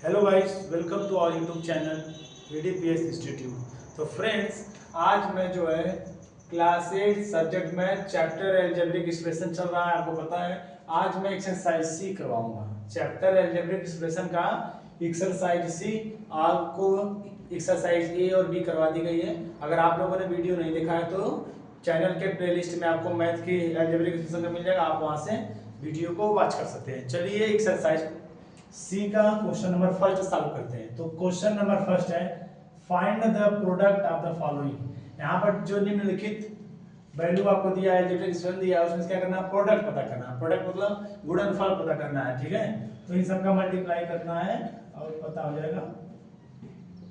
Hello guys, welcome to our YouTube channel VDPS institute. तो friends, आज मैं जो है क्लास 8 सब्जेक्ट में चैप्टर एल्जेब्रिक एक्सप्रेशन चल रहा है, आपको पता है। आज मैं एक्सरसाइज सी करवाऊंगा। चैप्टर एल्जेब्रिक एक्सप्रेशन का एक्सरसाइज सी आपको एक्सरसाइज ए और बी करवा दी गई है। अगर आप लोगों ने वीडियो नहीं देखा है तो चैनल के प्लेलिस्ट में आपको मैथ की एल्जेब्रिक एक्सप्रेशन का मिल जाएगा, आप वहां से वीडियो को वॉच कर सकते हैं। चलिए एक्सरसाइज सी का क्वेश्चन नंबर फर्स्ट सॉल्व करते हैं। तो क्वेश्चन नंबर फर्स्ट है, find the product of the following. यहाँ पर जो निम्नलिखित वैल्यू आपको दिया है, जो एक्सप्रेशन दिया है, उसमें क्या करना है, प्रोडक्ट पता करना है। प्रोडक्ट मतलब गुणनफल पता करना है, ठीक है। तो इन सब का मल्टीप्लाई करना है और पता हो जाएगा,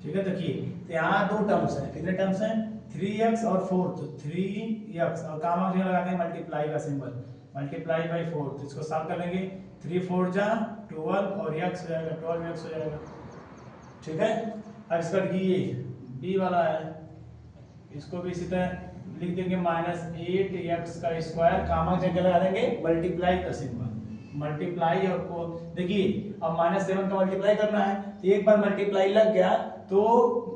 ठीक है। देखिए, तो यहाँ दो टर्म्स हैं, कितने टर्म्स हैं, 3x और 4। तो 3x और कामा जो लगाते हैं मल्टीप्लाई का सिंबल, मल्टीप्लाई बाय 4। तो इसको सॉल्व कर लेंगे, 3 4 जा 12 और x हो जाएगा 12x हो जाएगा, ठीक है। अब इसका ये b वाला है, इसको भी इसी तरह लिख देंगे -8x का स्क्वायर, कामा जगह लगा देंगे मल्टीप्लाई का सिंबल, मल्टीप्लाई। और को देखिए, अब -7 का मल्टीप्लाई करना है, तो एक बार मल्टीप्लाई लग गया तो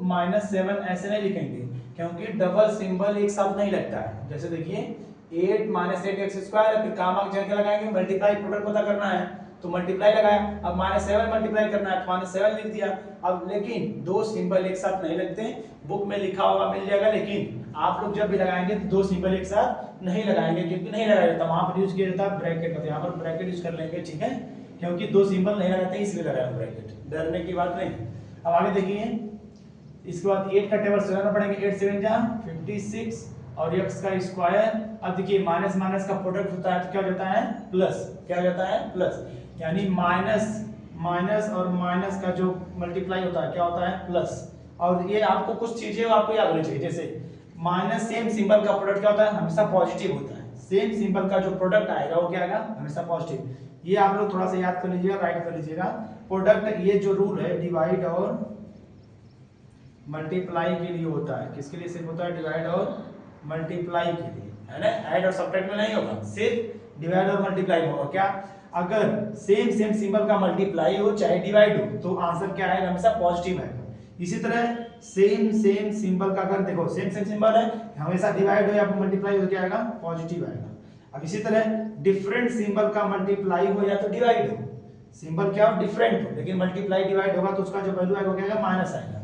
-7 ऐसे नहीं लिखेंगे, क्योंकि डबल सिंबल एक साथ नहीं लगता है। जैसे देखिए 8 -8x स्क्वायर, फिर कामा की जगह लगाएंगे मल्टीप्लाई, प्रोडक्ट पता करना है तो मल्टीप्लाई लगाया। अब -7 मल्टीप्लाई करना है तो -7 लिख दिया। अब लेकिन दो सिंबल एक साथ नहीं लगते, बुक में लिखा होगा मिल जाएगा, लेकिन आप लोग जब भी लगाएंगे तो दो सिंबल एक साथ नहीं लगाएंगे, क्योंकि नहीं लगाया जाता, वहां पर यूज किया जाता है ब्रैकेट का। यहाँ पर ब्रैकेट यूज कर लेंगे, ठीक है, क्योंकि दो सिंबल नहीं लगाते इसलिए लगाया ब्रैकेट, डरने की बात नहीं। अब आगे देखिए, इसके बाद 8 का टेबल लगाना पड़ेगा, 8 7 जा 56 और x का स्क्वायर। अब देखिए माइनस माइनस का प्रोडक्ट होता है तो क्या हो जाता है, प्लस। क्या हो जाता है, प्लस। यानी माइनस माइनस और माइनस का जो मल्टीप्लाई होता है क्या होता है, प्लस। और ये आपको कुछ चीजें आपको याद होनी चाहिए, जैसे माइनस सेम सिंबल का प्रोडक्ट क्या होता है, हमेशा पॉजिटिव होता है। सेम सिंबल का जो प्रोडक्ट आएगा वो क्या आएगा, हमेशा पॉजिटिव। ये आप लोग थोड़ा सा याद कर लीजिएगा, राइट कर लीजिएगा। प्रोडक्ट ये जो रूल है डिवाइड और मल्टीप्लाई के लिए होता है। किसके लिए सिर्फ होता है, डिवाइड और मल्टीप्लाई के लिए, है ना। ऐड और सब्ट्रैक्ट में नहीं होगा, सिर्फ डिवाइड और मल्टीप्लाई में होगा। क्या, अगर सेम सेम सिंबल का मल्टीप्लाई हो चाहे डिवाइड हो तो आंसर क्या आएगा, हमेशा पॉजिटिव आएगा। इसी तरह सेम सेम सिंबल का अगर देखो सेम सेम सिंबल है, हमेशा डिवाइड हो या मल्टीप्लाई हो क्या आएगा, पॉजिटिव आएगा। अब इसी तरह डिफरेंट सिंबल का मल्टीप्लाई हो या तो डिवाइड हो, सिंबल क्या हो, डिफरेंट हो, लेकिन मल्टीप्लाई डिवाइड होगा तो उसका जो वैल्यू आएगा क्या आएगा, माइनस आएगा।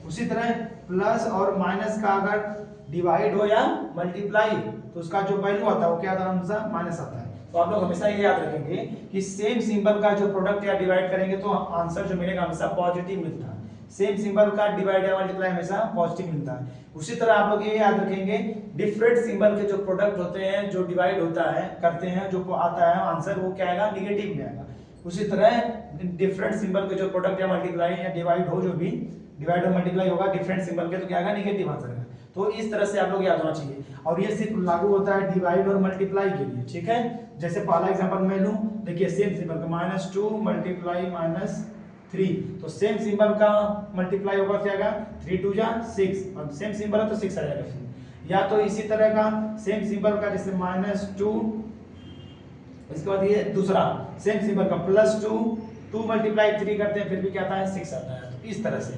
उसी तरह प्लस और माइनस का अगर डिवाइड हो या मल्टीप्लाई तो उसका जो वैल्यू आता है वो क्या आता है, हमेशा माइनस आता है। तो आप लोग हमेशा ये याद रखेंगे कि सेम सिंबल का जो प्रोडक्ट या डिवाइड करेंगे तो आंसर जो मिलेगा हमेशा पॉजिटिव मिलता है। सेम सिंबल का डिवाइड या मल्टीप्लाई हमेशा पॉजिटिव मिलता है। उसी तरह आप लोग ये याद रखेंगे, डिफरेंट सिंबल के जो प्रोडक्ट होते हैं, जो डिवाइड होता है करते हैं, जो आता है आंसर वो क्या आएगा, निगेटिव में आएगा। उसी तरह डिफरेंट सिंबल के जो प्रोडक्ट या मल्टीप्लाई या डिवाइड हो, जो भी डिवाइड और मल्टीप्लाई होगा डिफरेंट सिंबल के तो क्या आएगा, नेगेटिव आंसर आएगा। तो इस तरह से आप लोग याद होना चाहिए, और ये सिर्फ लागू होता है डिवाइड और मल्टीप्लाई के लिए, ठीक है। जैसे पहला एग्जांपल मैं लूं, देखिए सेम सिंबल का -2 मल्टीप्लाई -3, तो सेम सिंबल का मल्टीप्लाई होगा क्या आएगा, 3 2 जा 6, और सेम सिंबल है तो 6 आ जाएगा फिर। या तो इसी तरह का सेम सिंबल का जैसे -2, इसके बाद ये दूसरा सेम सिंबल का +2, 2 मल्टीप्लाई 3 करते हैं फिर भी क्या आता है, 6 आता है। तो इस तरह से,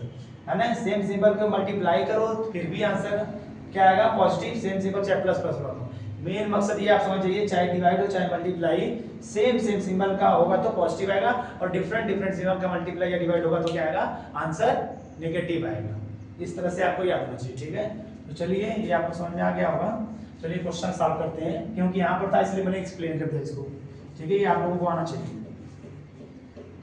है ना, सेम सिंबल को मल्टीप्लाई करो फिर भी आंसर क्या आएगा, पॉजिटिव। सेम सिंबल चाहे प्लस प्लस रखो, मेन मकसद ये आप समझ जाइए, चाहे डिवाइड हो चाहे मल्टीप्लाई, सेम सेम सिंबल का होगा तो पॉजिटिव आएगा, और डिफरेंट डिफरेंट सिंबल का मल्टीप्लाई या डिवाइड होगा तो क्या आएगा, आंसर नेगेटिव आएगा। इस तरह से आपको याद होना चाहिए, ठीक है। तो चलिए, ये आपको समझ में आ गया होगा। चलिए क्वेश्चन सॉल्व करते हैं, क्योंकि यहाँ पर था इसलिए मैंने एक्सप्लेन कर दिया इसको, ठीक है, ये आप लोगों को आना चाहिए।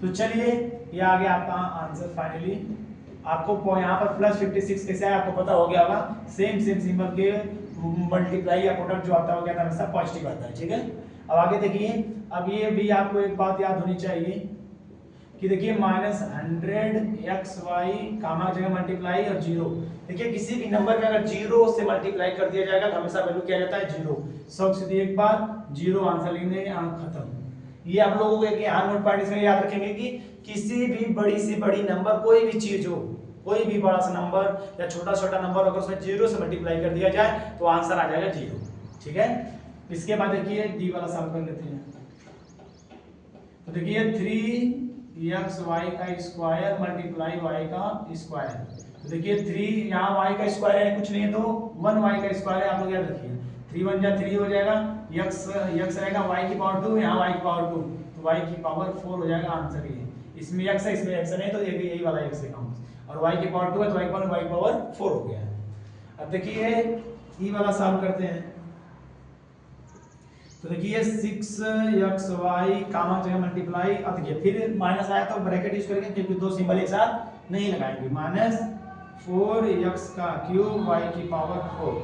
तो चलिए, ये आ गया आपका आंसर फाइनली। आपको यहाँ पर +56 कैसे है आपको पता हो गया होगा, सेम सेम सिंबल के मल्टीप्लाई या प्रोडक्ट जो आता है वो क्या हमेशा पॉजिटिव आता है, ठीक है। अब आगे देखिए, अब ये भी आपको एक बात याद होनी चाहिए कि देखिए -100xy कामा जगह मल्टीप्लाई और 0। देखिए किसी भी नंबर में अगर 0 से मल्टीप्लाई कर दिया जाएगा तो हमेशा वैल्यू क्या जाता है, 0। सब सीधी एक बार 0 आंसर लिखने खत्म। ये आप लोगों को एक यहाँ नोट पॉइंट इसमें याद रखेंगे कि किसी भी बड़ी से बड़ी नंबर, कोई भी चीज हो, कोई भी बड़ा सा नंबर या छोटा छोटा नंबर अगर उसमें 0 से मल्टीप्लाई कर दिया जाए तो आंसर आ जाएगा 0, ठीक है। इसके बाद देखिए डी वाला सॉल्व कर लेते हैं। तो देखिए 3 एक्स वाई का स्क्वायर मल्टीप्लाई वाई का स्क्वायर। तो देखिए 3 यहाँ वाई का स्क्वायर है, कुछ नहीं है तो 1 वाई का स्क्वायर है, आप लोग याद रखिए 3 1 जा 3 हो जाएगा, यक्स रहेगा वाई की पावर 2, यहाँ वाई की पावर 2 तो वाई की पावर 4 हो जाएगा आंसर ये। इसमें एक्स है इसमें एक्स नहीं तो ये यही वाला एक्स है और वाई की पावर 2 है तो वाई की पावर 4 हो गया। अब देखिए ये वाला सॉल्व करते हैं। तो देखिए 6xy कामा जगह मल्टीप्लाई, अब देखिए फिर माइनस आया तो ब्रैकेट यूज करेंगे क्योंकि दो सिंबल एक साथ नहीं लगाएंगे। माइनस 4x का क्यूब y की पावर 4।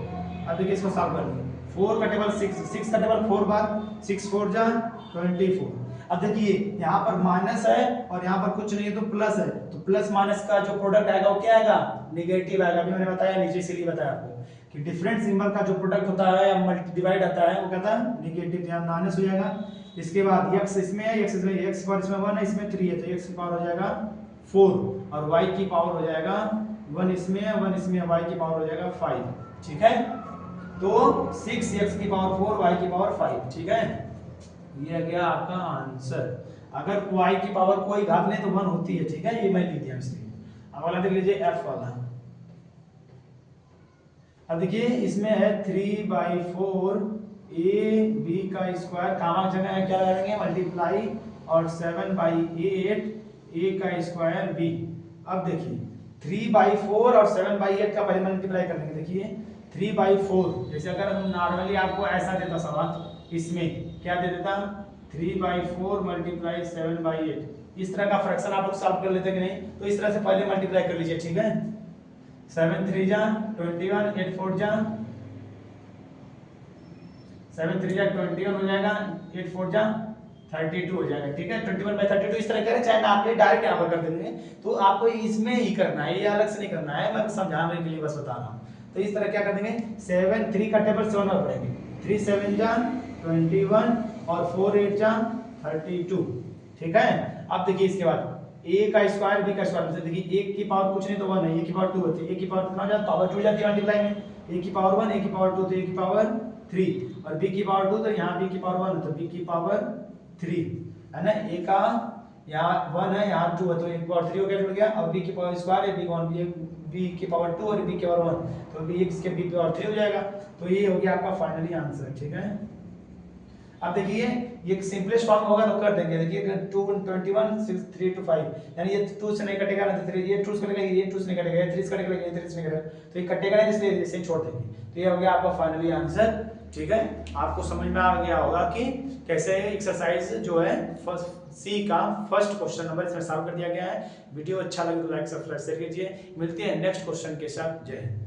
अब देखिए इसको सॉल्व करेंगे। 4 का टेबल 6 का टेबल 4 बार, 6 4 जा 24। अब देखिए यहाँ पर माइनस है और यहाँ पर कुछ नहीं है तो प्लस है, तो प्लस माइनस का जो प्रोडक्ट आएगा वो क्या आएगा, नेगेटिव आएगा। अभी मैंने बताया नीचे इसीलिए बताया आपको कि डिफरेंट सिंबल का जो प्रोडक्ट होता है या मल्टी डिवाइड आता है वो कहता है नेगेटिव, यहाँ माइनस हो जाएगा। इसके बाद x इसमें है, x इसमें, x पावर इसमें 1 है इसमें 3 है तो x की पावर हो जाएगा 4 और y की पावर हो जाएगा 1 इसमें है 1 इसमें y की पावर हो जाएगा 5। ठीक है, तो 6x की पावर 4 y की पावर 5। ठीक है, ये गया आपका आंसर। अगर y की पावर कोई घात नहीं तो 1 होती है। ठीक है, ये मैं लिख दिया इसलिए। अब वाला देख लीजिए f वाला। अब देखिए इसमें है 3/4 ab का स्क्वायर, कामा जगह है क्या लगाएंगे मल्टीप्लाई और 7/8 a का स्क्वायर b। अब देखिए 3/4 और 7/8 का पहले मल्टीप्लाई कर देंगे। देखिए 3/4 जैसे अगर हम नॉर्मली आपको ऐसा देता सवाल, इसमें क्या दे देता 3/4 मल्टीप्लाई 7/8, इस तरह का फ्रैक्शन आप लोग सॉल्व कर लेते कि नहीं, तो इस तरह से पहले मल्टीप्लाई कर लीजिए। ठीक है, 7 3 जा 21, 8 4 जा 7 3 जा 21 हो जाएगा, 8 4 जा 32 हो जाएगा। ठीक है, 21/32 इस तरह करें, चाहे आप डायरेक्ट यहाँ पर कर देंगे तो आपको इसमें ही करना है, ये अलग से नहीं करना है, मैं समझाने के लिए बस बता रहा हूँ। तो इस तरह क्या कर देंगे 7 3 का टेबल 7 में पड़ेंगे, 3 7 जा 21 और 4 8 जा 32। ठीक है, अब देखिए इसके बाद a का स्क्वायर b का स्क्वायर, देखिए a की पावर कुछ नहीं तो 1 है, a की पावर 2 होती है, a की पावर कितना हो जाता है पावर 2 जाती है मल्टीप्लाई में, a की पावर 1 a की पावर 2 तो a की पावर 3 और b की पावर 2 तो यहाँ b की पावर 1 तो b की पावर 3 है ना। a का यहाँ 1 है यहाँ 2 है तो a की पावर 3 हो गया, जुड़ गया। और b की पावर स्क्वायर है b की पावर 2 और b की पावर 1 तो b इसके b की पावर 3 हो जाएगा। तो ये हो गया आपका फाइनली आंसर। ठीक है, अब देखिए ये सिंपलेस्ट फॉर्म होगा तो कर देंगे। देखिए 2 21 6 3 to 5 यानी ये 2 से नहीं कटेगा ना तो 3, ये 2 से कटेगा ये 2 से नहीं कटेगा, ये 3 से कटेगा ये 3 से नहीं कटेगा, तो ये कटेगा नहीं इसलिए इसे छोड़ देंगे। तो ये हो गया आपका फाइनली आंसर। ठीक है, आपको समझ में आ गया होगा कि कैसे एक्सरसाइज जो है फर्स्ट सी का फर्स्ट क्वेश्चन नंबर इसमें सॉल्व कर दिया गया है। वीडियो अच्छा लगे तो लाइक सब्सक्राइब शेयर कीजिए। मिलते हैं नेक्स्ट क्वेश्चन के साथ। जय हिंद।